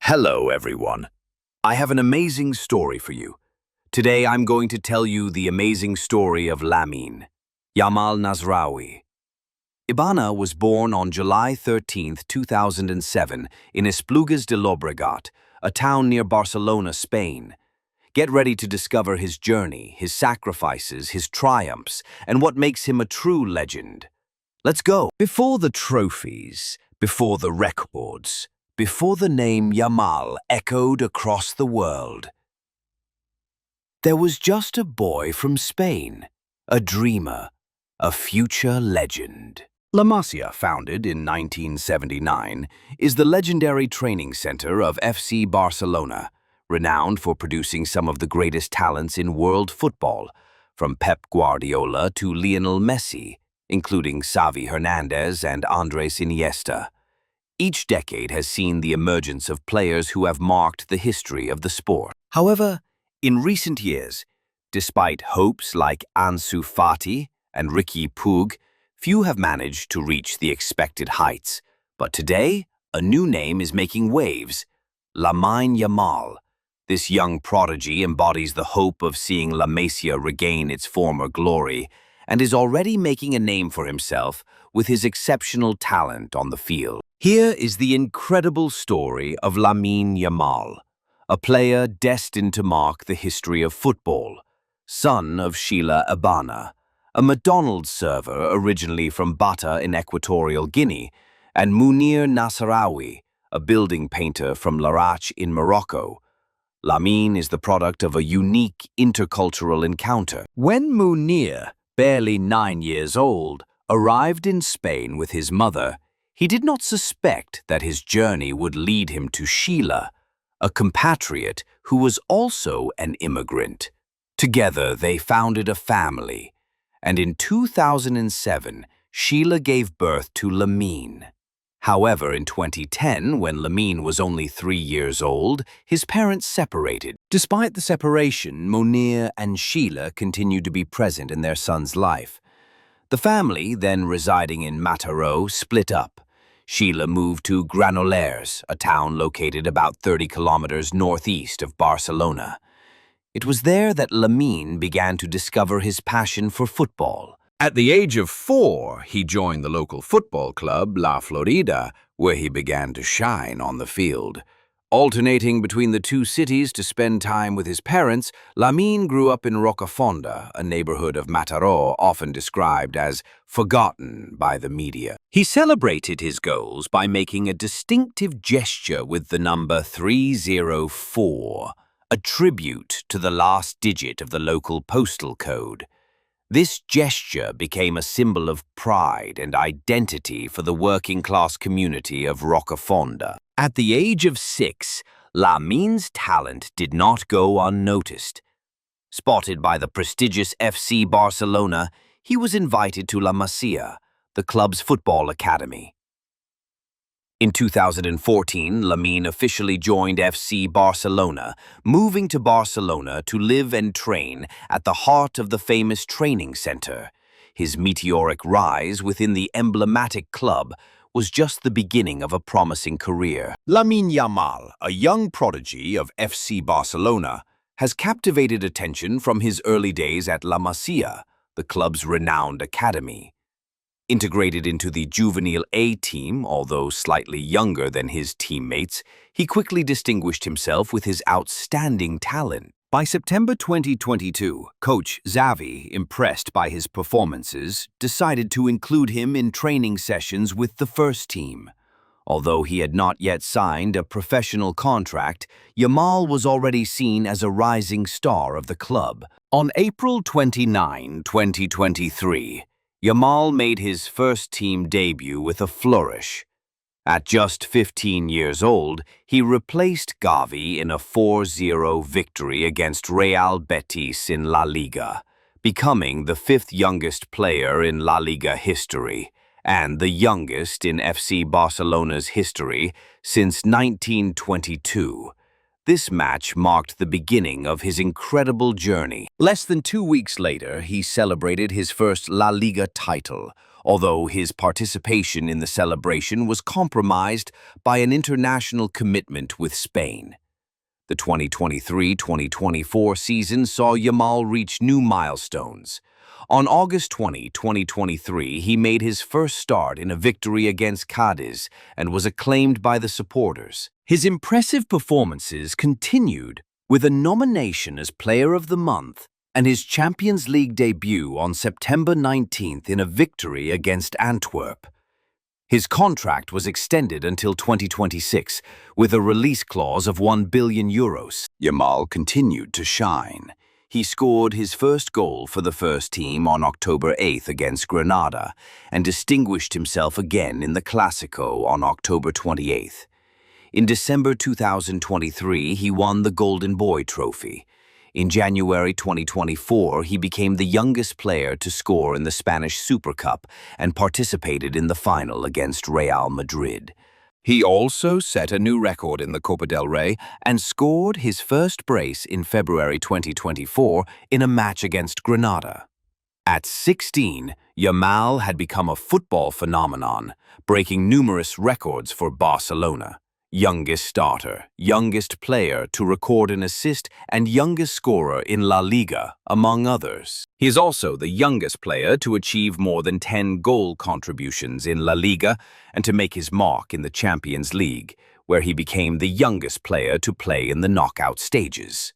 Hello, everyone. I have an amazing story for you. Today, I'm going to tell you the amazing story of LAMINE, Yamal Nasraoui. Ibana was born on July 13, 2007, in Esplugues de Llobregat, a town near Barcelona, Spain. Get ready to discover his journey, his sacrifices, his triumphs, and what makes him a true legend. Let's go. Before the trophies, before the records, before the name Yamal echoed across the world, there was just a boy from Spain, a dreamer, a future legend. La Masia, founded in 1979, is the legendary training center of FC Barcelona, renowned for producing some of the greatest talents in world football, from Pep Guardiola to Lionel Messi, including Xavi Hernandez and Andres Iniesta. Each decade has seen the emergence of players who have marked the history of the sport. However, in recent years, despite hopes like Ansu Fati and Ricky Puig, few have managed to reach the expected heights. But today, a new name is making waves: Lamine Yamal. This young prodigy embodies the hope of seeing La Masia regain its former glory and is already making a name for himself with his exceptional talent on the field. Here is the incredible story of Lamine Yamal, a player destined to mark the history of football. Son of Sheila Ibana, a McDonald's server originally from Bata in Equatorial Guinea, and Munir Nasraoui, a building painter from Larache in Morocco. Lamine is the product of a unique intercultural encounter. When Munir, barely 9 years old, arrived in Spain with his mother, he did not suspect that his journey would lead him to Sheila, a compatriot who was also an immigrant. Together, they founded a family, and in 2007, Sheila gave birth to Lamine. However, in 2010, when Lamine was only 3 years old, his parents separated. Despite the separation, Munir and Sheila continued to be present in their son's life. The family, then residing in Mataró, split up. Sheila moved to Granollers, a town located about 30 kilometers northeast of Barcelona. It was there that Lamine began to discover his passion for football. At the age of 4, he joined the local football club, La Florida, where he began to shine on the field. Alternating between the two cities to spend time with his parents, Lamine grew up in Rocafonda, a neighborhood of Mataró often described as forgotten by the media. He celebrated his goals by making a distinctive gesture with the number 304, a tribute to the last digit of the local postal code. This gesture became a symbol of pride and identity for the working-class community of Rocafonda. At the age of 6, Lamine's talent did not go unnoticed. Spotted by the prestigious FC Barcelona, he was invited to La Masia, the club's football academy. In 2014, Lamine officially joined FC Barcelona, moving to Barcelona to live and train at the heart of the famous training center. His meteoric rise within the emblematic club was just the beginning of a promising career. Lamine Yamal, a young prodigy of FC Barcelona, has captivated attention from his early days at La Masia, the club's renowned academy. Integrated into the Juvenile A team, although slightly younger than his teammates, he quickly distinguished himself with his outstanding talent. By September 2022, coach Xavi, impressed by his performances, decided to include him in training sessions with the first team. Although he had not yet signed a professional contract, Yamal was already seen as a rising star of the club. On April 29, 2023, Yamal made his first team debut with a flourish. At just 15 years old, he replaced Gavi in a 4-0 victory against Real Betis in La Liga, becoming the 5th youngest player in La Liga history and the youngest in FC Barcelona's history since 1922. This match marked the beginning of his incredible journey. Less than 2 weeks later, he celebrated his first La Liga title, although his participation in the celebration was compromised by an international commitment with Spain. The 2023-2024 season saw Yamal reach new milestones. On August 20, 2023, he made his first start in a victory against Cadiz and was acclaimed by the supporters. His impressive performances continued with a nomination as Player of the Month and his Champions League debut on September 19th in a victory against Antwerp. His contract was extended until 2026, with a release clause of €1 billion. Yamal continued to shine. He scored his first goal for the first team on October 8th against Granada and distinguished himself again in the Clásico on October 28th. In December 2023, he won the Golden Boy Trophy. In January 2024, he became the youngest player to score in the Spanish Super Cup and participated in the final against Real Madrid. He also set a new record in the Copa del Rey and scored his first brace in February 2024 in a match against Granada. At 16, Yamal had become a football phenomenon, breaking numerous records for Barcelona. Youngest starter, youngest player to record an assist, and youngest scorer in La Liga, among others. He is also the youngest player to achieve more than 10 goal contributions in La Liga and to make his mark in the Champions League, where he became the youngest player to play in the knockout stages.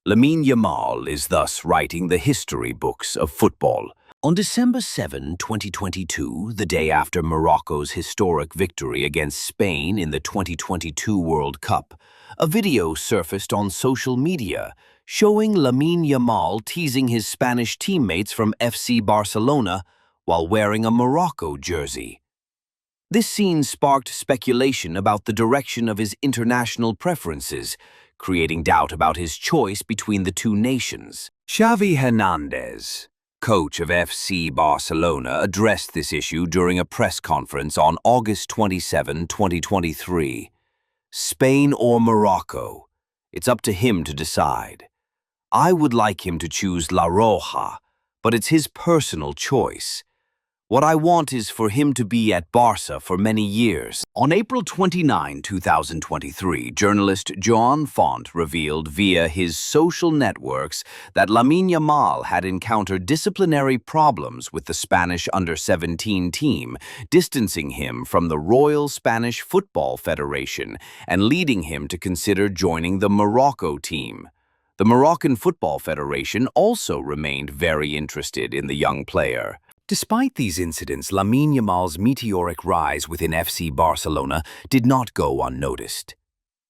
Lamine Yamal is thus writing the history books of football. On December 7, 2022, the day after Morocco's historic victory against Spain in the 2022 World Cup, a video surfaced on social media showing Lamine Yamal teasing his Spanish teammates from FC Barcelona while wearing a Morocco jersey. This scene sparked speculation about the direction of his international preferences, creating doubt about his choice between the two nations. Xavi Hernandez, coach of FC Barcelona, addressed this issue during a press conference on August 27, 2023. Spain or Morocco? It's up to him to decide. I would like him to choose La Roja, but it's his personal choice. What I want is for him to be at Barca for many years. On April 29, 2023, journalist Joan Font revealed via his social networks that Lamine Yamal had encountered disciplinary problems with the Spanish under-17 team, distancing him from the Royal Spanish Football Federation and leading him to consider joining the Morocco team. The Moroccan Football Federation also remained very interested in the young player. Despite these incidents, Lamine Yamal's meteoric rise within FC Barcelona did not go unnoticed.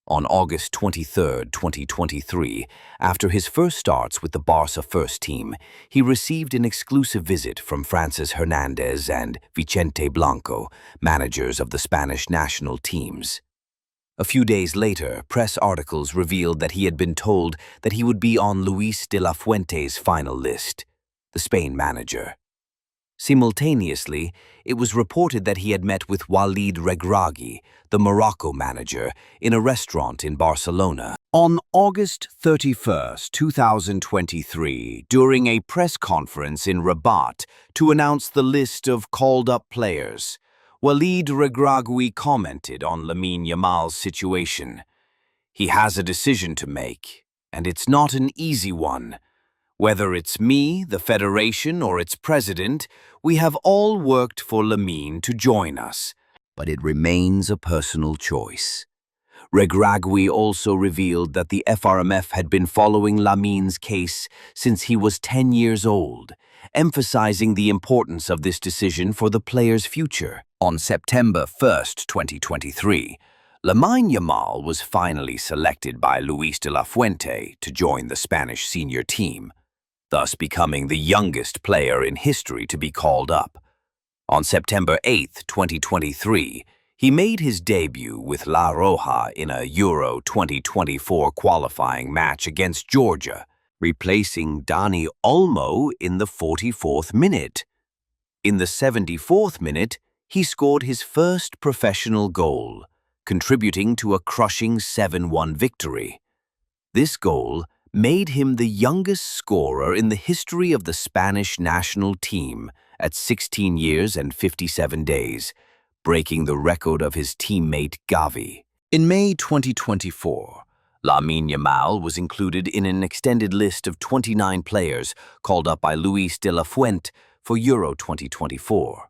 On August 23, 2023, after his first starts with the Barca first team, he received an exclusive visit from Francis Hernandez and Vicente Blanco, managers of the Spanish national teams. A few days later, press articles revealed that he had been told that he would be on Luis de la Fuente's final list, the Spain manager. Simultaneously, it was reported that he had met with Walid Regragui, the Morocco manager, in a restaurant in Barcelona. On August 31, 2023, during a press conference in Rabat to announce the list of called-up players, Walid Regragui commented on Lamine Yamal's situation. He has a decision to make, and it's not an easy one. Whether it's me, the Federation, or its president, we have all worked for Lamine to join us, but it remains a personal choice. Regragui also revealed that the FRMF had been following Lamine's case since he was 10 years old, emphasizing the importance of this decision for the player's future. On September 1, 2023, Lamine Yamal was finally selected by Luis de la Fuente to join the Spanish senior team, thus becoming the youngest player in history to be called up. On September 8, 2023, he made his debut with La Roja in a Euro 2024 qualifying match against Georgia, replacing Dani Olmo in the 44th minute. In the 74th minute, he scored his first professional goal, contributing to a crushing 7-1 victory. This goal made him the youngest scorer in the history of the Spanish national team at 16 years and 57 days, breaking the record of his teammate Gavi. In May 2024, LAMINE YAMAL was included in an extended list of 29 players called up by Luis de la Fuente for Euro 2024.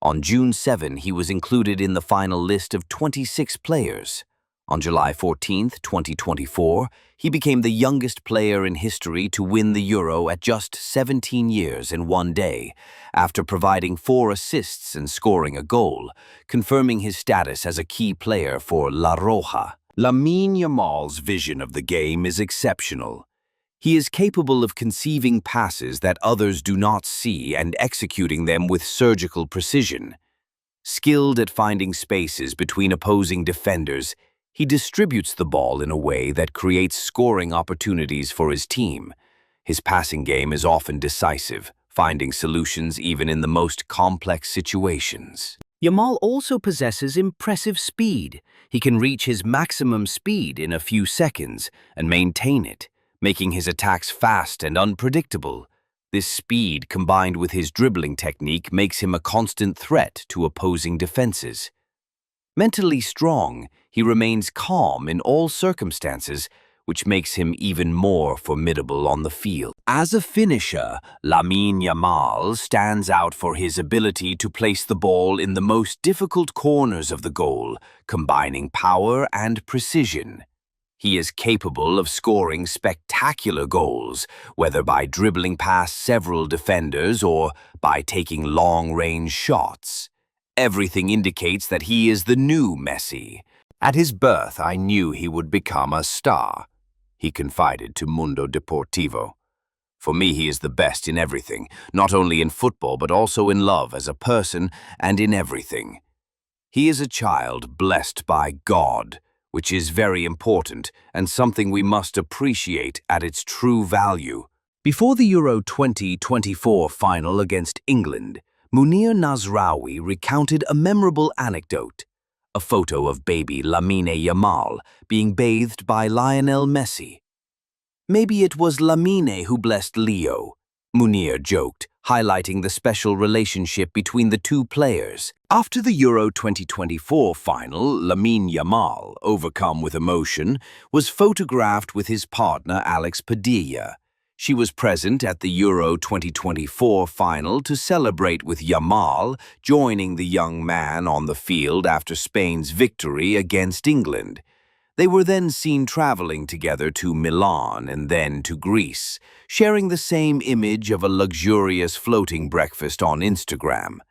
On June 7, he was included in the final list of 26 players. On July 14, 2024, he became the youngest player in history to win the Euro at just 17 years and 1 day, after providing 4 assists and scoring a goal, confirming his status as a key player for La Roja. LAMINE YAMAL's vision of the game is exceptional. He is capable of conceiving passes that others do not see and executing them with surgical precision. Skilled at finding spaces between opposing defenders, he distributes the ball in a way that creates scoring opportunities for his team. His passing game is often decisive, finding solutions even in the most complex situations. Yamal also possesses impressive speed. He can reach his maximum speed in a few seconds and maintain it, making his attacks fast and unpredictable. This speed, combined with his dribbling technique, makes him a constant threat to opposing defenses. Mentally strong, he remains calm in all circumstances, which makes him even more formidable on the field. As a finisher, LAMINE YAMAL stands out for his ability to place the ball in the most difficult corners of the goal, combining power and precision. He is capable of scoring spectacular goals, whether by dribbling past several defenders or by taking long-range shots. Everything indicates that he is the new Messi. At his birth, I knew he would become a star, he confided to Mundo Deportivo. For me, he is the best in everything, not only in football but also in love as a person and in everything. He is a child blessed by God, which is very important and something we must appreciate at its true value. Before the Euro 2024 final against England, Munir Nasraoui recounted a memorable anecdote, a photo of baby LAMINE YAMAL being bathed by Lionel Messi. "Maybe it was LAMINE who blessed Leo," Munir joked, highlighting the special relationship between the two players. After the Euro 2024 final, LAMINE YAMAL, overcome with emotion, was photographed with his partner Alex Padilla. She was present at the Euro 2024 final to celebrate with Yamal, joining the young man on the field after Spain's victory against England. They were then seen traveling together to Milan and then to Greece, sharing the same image of a luxurious floating breakfast on Instagram.